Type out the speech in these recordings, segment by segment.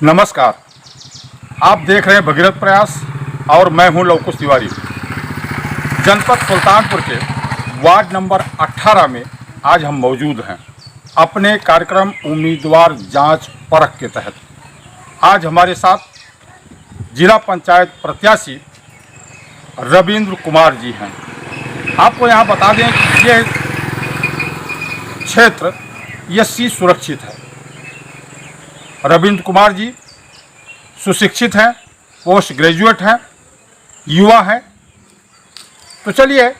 नमस्कार। आप देख रहे हैं भगीरथ प्रयास और मैं हूं लवकुश तिवारी। जनपद सुल्तानपुर के वार्ड नंबर 18 में आज हम मौजूद हैं अपने कार्यक्रम उम्मीदवार जांच परख के तहत। आज हमारे साथ जिला पंचायत प्रत्याशी रविंद्र कुमार जी हैं। आपको यहाँ बता दें कि ये क्षेत्र एससी सुरक्षित है। रविंद्र कुमार जी सुशिक्षित हैं, पोस्ट ग्रेजुएट हैं, युवा हैं। तो चलिए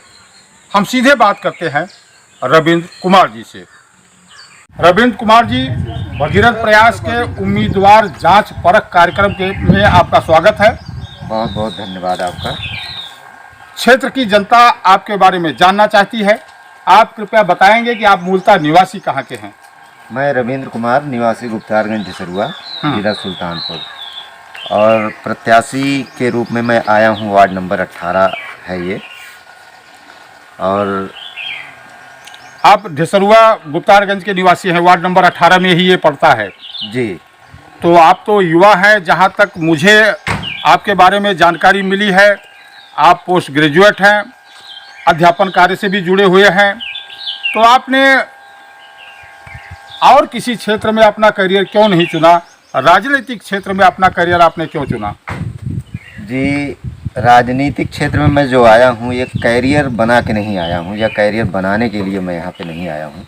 हम सीधे बात करते हैं रविंद्र कुमार जी से। रविंद्र कुमार जी, भगीरथ प्रयास के उम्मीदवार जांच परख कार्यक्रम के में आपका स्वागत है। बहुत बहुत धन्यवाद आपका। क्षेत्र की जनता आपके बारे में जानना चाहती है। आप कृपया बताएंगे कि आप मूलतः निवासी कहाँ के हैं? मैं रविंद्र कुमार, निवासी गुप्तारगंज ढिसरुआ, जिला सुल्तानपुर, और प्रत्याशी के रूप में मैं आया हूँ। वार्ड नंबर 18 है ये। और आप ढिसरुआ गुप्तारगंज के निवासी हैं, वार्ड नंबर 18 में ही ये पड़ता है जी। तो आप तो युवा हैं। जहाँ तक मुझे आपके बारे में जानकारी मिली है, आप पोस्ट ग्रेजुएट हैं, अध्यापन कार्य से भी जुड़े हुए हैं। तो आपने और किसी क्षेत्र में अपना करियर क्यों नहीं चुना? राजनीतिक क्षेत्र में अपना करियर आपने क्यों चुना? जी, राजनीतिक क्षेत्र में मैं जो आया हूँ, ये कैरियर बना के नहीं आया हूँ या कैरियर बनाने के लिए मैं यहाँ पे नहीं आया हूँ।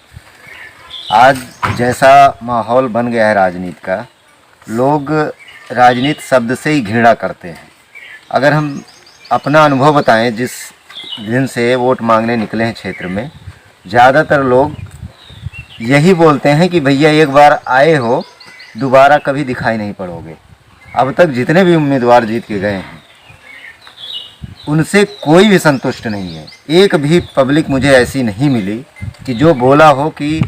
आज जैसा माहौल बन गया है राजनीति का, लोग राजनीति शब्द से ही घृणा करते हैं। अगर हम अपना अनुभव बताएं, जिस दिन से वोट मांगने निकले हैं क्षेत्र में, ज़्यादातर लोग यही बोलते हैं कि भैया एक बार आए हो, दोबारा कभी दिखाई नहीं पड़ोगे। अब तक जितने भी उम्मीदवार जीत के गए हैं, उनसे कोई भी संतुष्ट नहीं है। एक भी पब्लिक मुझे ऐसी नहीं मिली कि जो बोला हो कि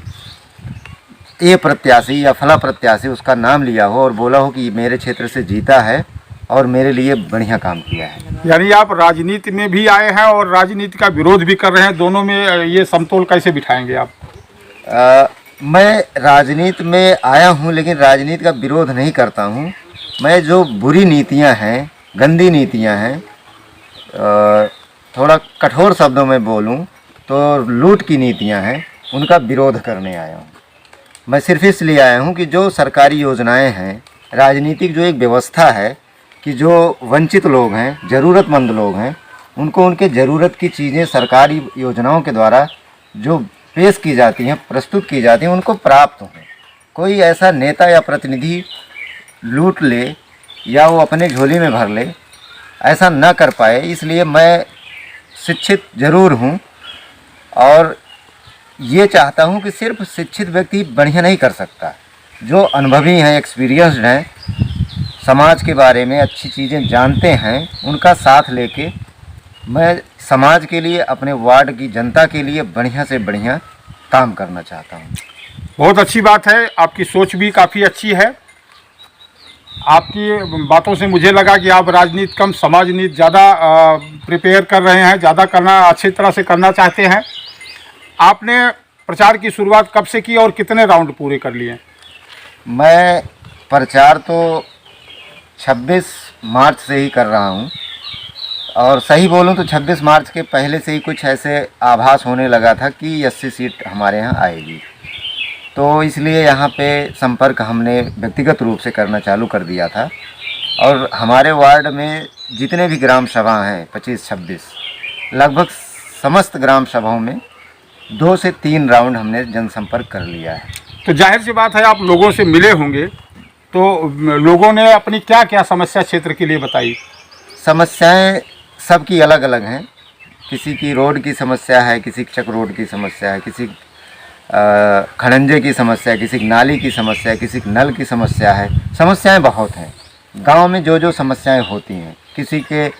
ये प्रत्याशी या फला प्रत्याशी, उसका नाम लिया हो और बोला हो कि मेरे क्षेत्र से जीता है और मेरे लिए बढ़िया काम किया है। यानी आप राजनीति में भी आए हैं और राजनीति का विरोध भी कर रहे हैं। दोनों में ये समतोल कैसे बिठाएंगे आप? मैं राजनीति में आया हूं, लेकिन राजनीति का विरोध नहीं करता हूं। मैं जो बुरी नीतियां हैं, गंदी नीतियां हैं, थोड़ा कठोर शब्दों में बोलूं तो लूट की नीतियां हैं, उनका विरोध करने आया हूं। मैं सिर्फ इसलिए आया हूं कि जो सरकारी योजनाएं हैं, राजनीतिक जो एक व्यवस्था है कि जो वंचित लोग हैं, ज़रूरतमंद लोग हैं, उनको उनके ज़रूरत की चीज़ें सरकारी योजनाओं के द्वारा जो पेश की जाती हैं, प्रस्तुत की जाती हैं, उनको प्राप्त हों। कोई ऐसा नेता या प्रतिनिधि लूट ले या वो अपने झोली में भर ले, ऐसा न कर पाए। इसलिए मैं शिक्षित ज़रूर हूँ और ये चाहता हूँ कि सिर्फ शिक्षित व्यक्ति बढ़िया नहीं कर सकता। जो अनुभवी हैं, एक्सपीरियंस्ड हैं, समाज के बारे में अच्छी चीज़ें जानते हैं, उनका साथ लेके मैं समाज के लिए, अपने वार्ड की जनता के लिए बढ़िया से बढ़िया काम करना चाहता हूँ। बहुत अच्छी बात है। आपकी सोच भी काफ़ी अच्छी है। आपकी बातों से मुझे लगा कि आप राजनीति कम, समाज नीति ज़्यादा प्रिपेयर कर रहे हैं, ज़्यादा करना, अच्छी तरह से करना चाहते हैं। आपने प्रचार की शुरुआत कब से की और कितने राउंड पूरे कर लिए? मैं प्रचार तो 26 मार्च से ही कर रहा हूँ, और सही बोलूं तो 26 मार्च के पहले से ही कुछ ऐसे आभास होने लगा था कि 80 सीट हमारे यहाँ आएगी। तो इसलिए यहाँ पे संपर्क हमने व्यक्तिगत रूप से करना चालू कर दिया था। और हमारे वार्ड में जितने भी ग्राम सभा हैं, 25-26, लगभग समस्त ग्राम सभाओं में 2 से 3 राउंड हमने जनसंपर्क कर लिया है। तो जाहिर सी बात है, आप लोगों से मिले होंगे, तो लोगों ने अपनी क्या क्या समस्या क्षेत्र के लिए बताई? समस्याएं सबकी अलग अलग हैं। किसी की रोड की समस्या है, किसी की चक रोड की समस्या है, किसी खड़ंजे की समस्या है, किसी की नाली की समस्या है, किसी की नल की समस्या है। समस्याएं बहुत हैं गांव में। जो जो समस्याएं होती हैं, किसी के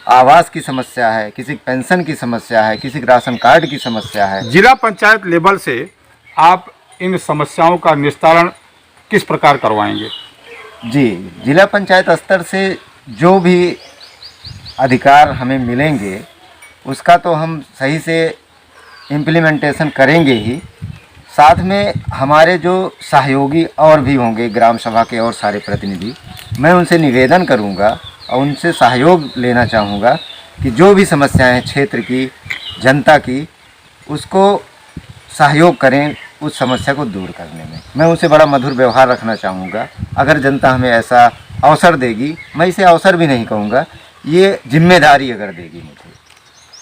आवास की समस्या है, किसी की पेंशन की समस्या है, किसी के राशन कार्ड की समस्या है। जिला पंचायत लेवल से आप इन समस्याओं का निस्तारण किस प्रकार करवाएंगे? जी, जिला पंचायत स्तर से जो भी अधिकार हमें मिलेंगे, उसका तो हम सही से इम्प्लीमेंटेशन करेंगे ही। साथ में हमारे जो सहयोगी और भी होंगे ग्राम सभा के और सारे प्रतिनिधि, मैं उनसे निवेदन करूंगा और उनसे सहयोग लेना चाहूँगा कि जो भी समस्याएं हैं क्षेत्र की, जनता की, उसको सहयोग करें उस समस्या को दूर करने में। मैं उनसे बड़ा मधुर व्यवहार रखना चाहूँगा। अगर जनता हमें ऐसा अवसर देगी, मैं इसे अवसर भी नहीं कहूँगा, ये जिम्मेदारी अगर देगी मुझे,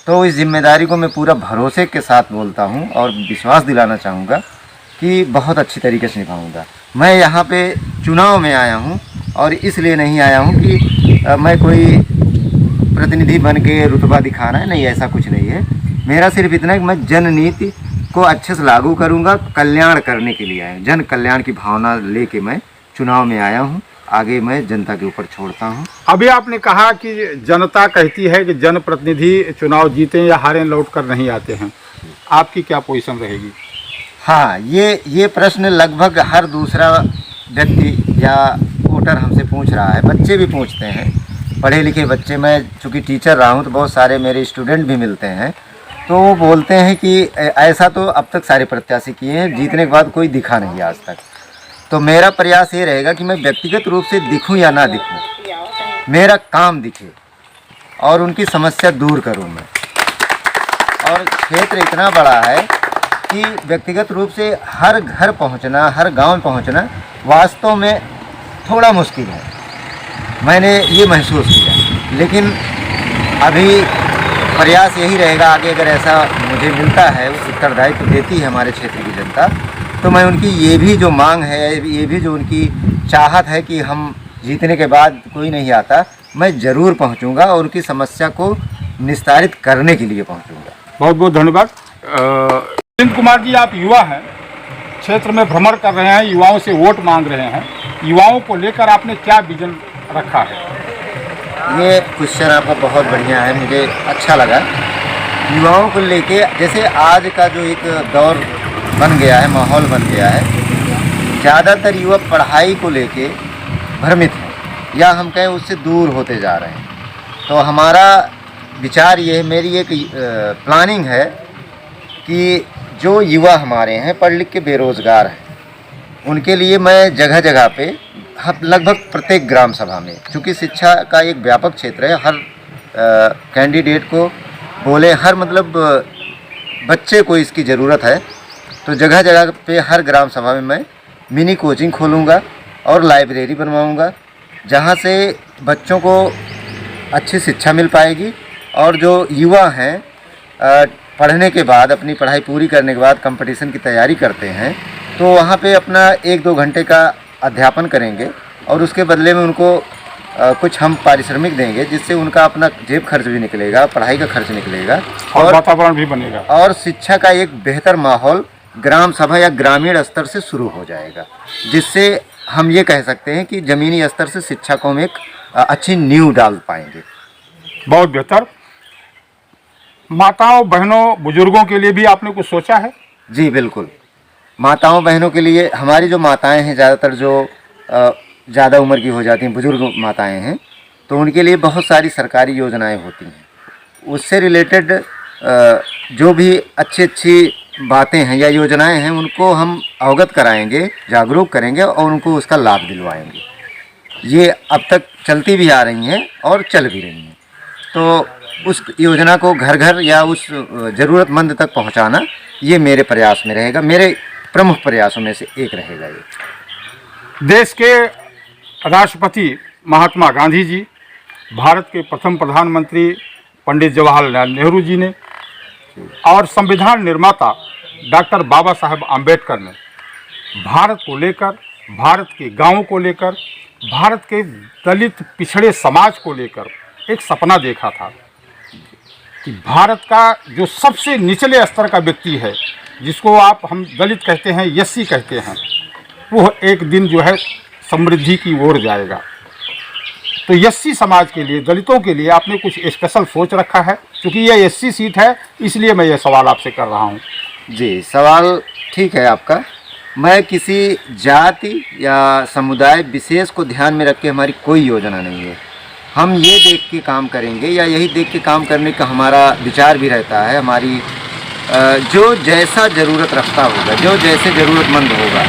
तो इस जिम्मेदारी को मैं पूरा भरोसे के साथ बोलता हूँ और विश्वास दिलाना चाहूँगा कि बहुत अच्छी तरीके से निभाऊँगा। मैं यहाँ पे चुनाव में आया हूँ और इसलिए नहीं आया हूँ कि मैं कोई प्रतिनिधि बन के रुतबा दिखाना है, नहीं, ऐसा कुछ नहीं है। मेरा सिर्फ इतना है कि मैं जननीति को अच्छे से लागू करूँगा, कल्याण करने के लिए आया हूँ। जन कल्याण की भावना लेके मैं चुनाव में आया हूँ, आगे मैं जनता के ऊपर छोड़ता हूँ। अभी आपने कहा कि जनता कहती है कि जनप्रतिनिधि चुनाव जीते या हारें लौट कर नहीं आते हैं, आपकी क्या पोजीशन रहेगी? हाँ, ये प्रश्न लगभग हर दूसरा व्यक्ति या वोटर हमसे पूछ रहा है, बच्चे भी पूछते हैं, पढ़े लिखे बच्चे। मैं चूँकि टीचर रहा हूँ तो बहुत सारे मेरे स्टूडेंट भी मिलते हैं, तो वो बोलते हैं कि ऐसा तो अब तक सारे प्रत्याशी किए हैं, जीतने के बाद कोई दिखा नहीं आज तक। तो मेरा प्रयास ये रहेगा कि मैं व्यक्तिगत रूप से दिखूं या ना दिखूं, मेरा काम दिखे और उनकी समस्या दूर करूं मैं। और क्षेत्र इतना बड़ा है कि व्यक्तिगत रूप से हर घर पहुंचना, हर गांव पहुंचना वास्तव में थोड़ा मुश्किल है, मैंने ये महसूस किया। लेकिन अभी प्रयास यही रहेगा, आगे अगर ऐसा मुझे मिलता है, उत्तरदायित्व देती है हमारे क्षेत्र की जनता, तो मैं उनकी ये भी जो मांग है, ये भी जो उनकी चाहत है कि हम जीतने के बाद कोई नहीं आता, मैं ज़रूर पहुंचूंगा और उनकी समस्या को निस्तारित करने के लिए पहुंचूंगा। बहुत बहुत धन्यवाद। अरविंद कुमार जी, आप युवा हैं, क्षेत्र में भ्रमण कर रहे हैं, युवाओं से वोट मांग रहे हैं, युवाओं को लेकर आपने क्या विजन रखा है? ये क्वेश्चन आपका बहुत बढ़िया है, मुझे अच्छा लगा। युवाओं को लेके, जैसे आज का जो एक दौर बन गया है, माहौल बन गया है, ज़्यादातर युवा पढ़ाई को लेके भ्रमित हैं या हम कहें उससे दूर होते जा रहे हैं। तो हमारा विचार ये है, मेरी एक प्लानिंग है कि जो युवा हमारे हैं पढ़ लिख के बेरोज़गार हैं, उनके लिए मैं जगह जगह पे लगभग प्रत्येक ग्राम सभा में, चूँकि शिक्षा का एक व्यापक क्षेत्र है, हर कैंडिडेट को बोले, हर मतलब बच्चे को इसकी ज़रूरत है, तो जगह जगह पे हर ग्राम सभा में मैं मिनी कोचिंग खोलूँगा और लाइब्रेरी बनवाऊँगा, जहाँ से बच्चों को अच्छी शिक्षा मिल पाएगी। और जो युवा हैं पढ़ने के बाद, अपनी पढ़ाई पूरी करने के बाद कंपटीशन की तैयारी करते हैं, तो वहाँ पे अपना 1-2 घंटे का अध्यापन करेंगे और उसके बदले में उनको कुछ हम पारिश्रमिक देंगे, जिससे उनका अपना जेब खर्च भी निकलेगा, पढ़ाई का खर्च निकलेगा और वातावरण भी बनेगा और शिक्षा का एक बेहतर माहौल ग्राम सभा या ग्रामीण स्तर से शुरू हो जाएगा, जिससे हम ये कह सकते हैं कि ज़मीनी स्तर से शिक्षा को हम एक अच्छी नींव डाल पाएंगे। बहुत बेहतर। माताओं, बहनों, बुजुर्गों के लिए भी आपने कुछ सोचा है? जी बिल्कुल, माताओं बहनों के लिए, हमारी जो माताएं हैं ज़्यादातर जो ज़्यादा उम्र की हो जाती हैं, बुजुर्ग माताएं हैं, तो उनके लिए बहुत सारी सरकारी योजनाएं होती हैं। उससे रिलेटेड जो भी अच्छी बातें हैं या योजनाएं हैं, उनको हम अवगत कराएंगे, जागरूक करेंगे और उनको उसका लाभ दिलवाएंगे। ये अब तक चलती भी आ रही हैं और चल भी रही हैं, तो उस योजना को घर घर या उस ज़रूरतमंद तक पहुंचाना, ये मेरे प्रयास में रहेगा, मेरे प्रमुख प्रयासों में से एक रहेगा। ये देश के राष्ट्रपति महात्मा गांधी जी, भारत के प्रथम प्रधानमंत्री पंडित जवाहरलाल नेहरू जी ने और संविधान निर्माता डॉक्टर बाबा साहब आम्बेडकर ने भारत को लेकर, भारत के गांवों को लेकर, भारत के दलित पिछड़े समाज को लेकर एक सपना देखा था कि भारत का जो सबसे निचले स्तर का व्यक्ति है, जिसको हम दलित कहते हैं, एससी कहते हैं, वो एक दिन जो है समृद्धि की ओर जाएगा। तो एससी समाज के लिए, दलितों के लिए आपने कुछ स्पेशल सोच रखा है? क्योंकि ये एससी सीट है, इसलिए मैं ये सवाल आपसे कर रहा हूँ। जी, सवाल ठीक है आपका। मैं किसी जाति या समुदाय विशेष को ध्यान में रख के हमारी कोई योजना नहीं है। हम ये देख के काम करेंगे या यही देख के काम करने का हमारा विचार भी रहता है, हमारी जो जैसा ज़रूरत रखता होगा, जो जैसे ज़रूरतमंद होगा,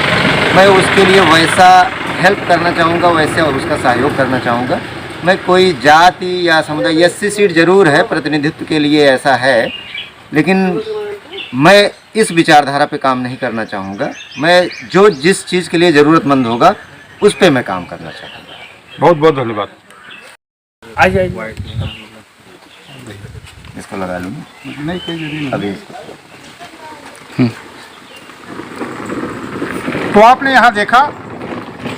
मैं उसके लिए वैसा हेल्प करना चाहूँगा, वैसे और उसका सहयोग करना चाहूँगा। मैं कोई जाति या समुदाय, 80 सीट ज़रूर है प्रतिनिधित्व के लिए, ऐसा है, लेकिन मैं इस विचारधारा पे काम नहीं करना चाहूँगा। मैं जो जिस चीज़ के लिए ज़रूरतमंद होगा उस पे मैं काम करना चाहूँगा। बहुत बहुत धन्यवाद। इसको लगा लूँ नहीं कोई जरूरी नहीं। अभी इसको। तो आपने यहाँ देखा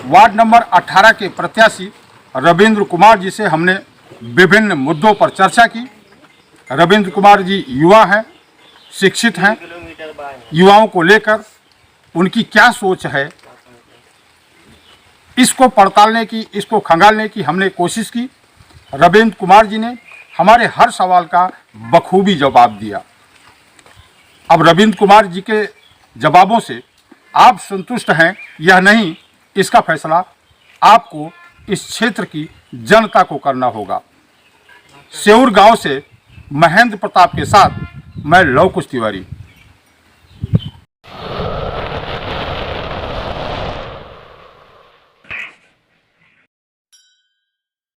वार्ड नंबर 18 के प्रत्याशी रविंद्र कुमार जी से हमने विभिन्न मुद्दों पर चर्चा की। रविंद्र कुमार जी युवा हैं, शिक्षित हैं। युवाओं को लेकर उनकी क्या सोच है, इसको पड़तालने की, इसको खंगालने की हमने कोशिश की। रविंद्र कुमार जी ने हमारे हर सवाल का बखूबी जवाब दिया। अब रविंद्र कुमार जी के जवाबों से आप संतुष्ट हैं या नहीं, इसका फैसला आपको इस क्षेत्र की जनता को करना होगा। सेऊर गांव से महेंद्र प्रताप के साथ मैं लव कुश तिवारी।